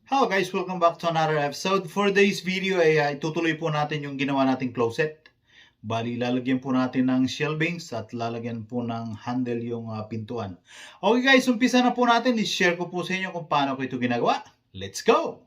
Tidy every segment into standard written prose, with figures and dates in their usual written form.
Hello guys, welcome back to another episode. For today's video ay itutuloy po natin yung ginawa nating closet. Bali, lalagyan po natin ng shelvings at lalagyan po ng handle yung pintuan. Okay guys, umpisa na po natin. I-share ko po sa inyo kung paano ko ito ginagawa. Let's go!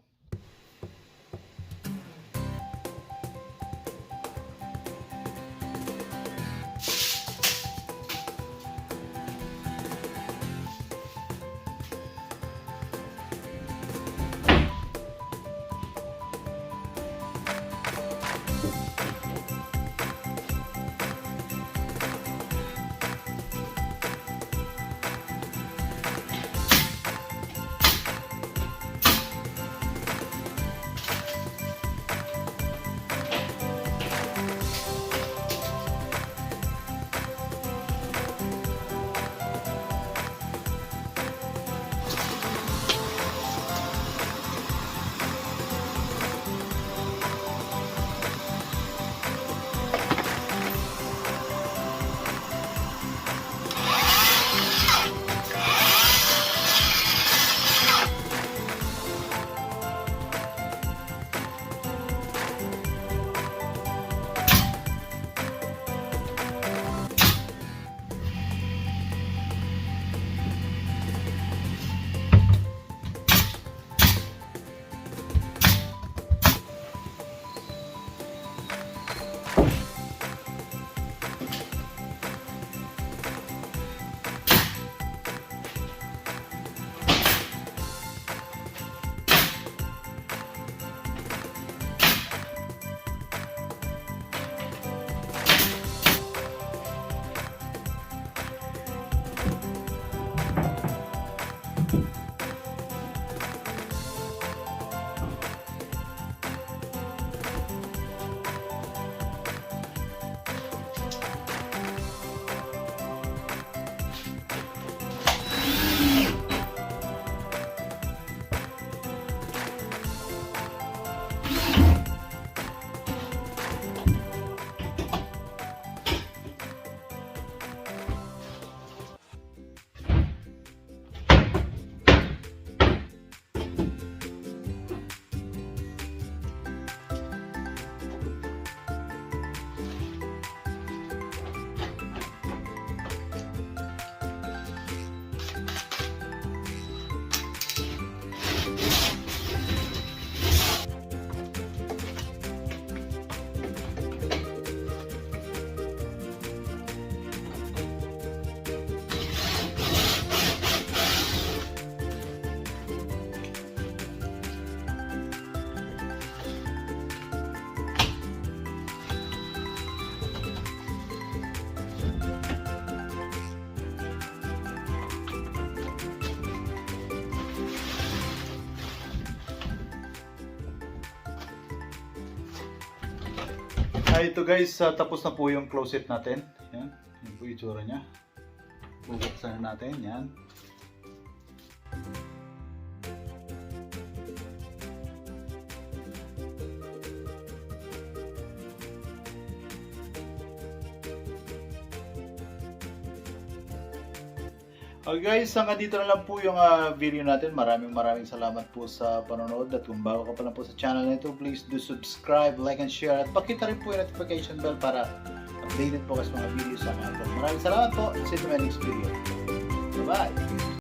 Ito guys, tapos na po yung closet natin. Yan, yun po yung itsura niya. Bubuksan natin, yan. Okay guys, hanggang dito na lang po yung video natin. Maraming salamat po sa panonood. At kung bago ka pa lang po sa channel na ito, please do subscribe, like, and share. At pakita rin po yung notification bell para updated po kasi mga videos sa mga upload. Maraming salamat po. See you in my next video. Bye-bye!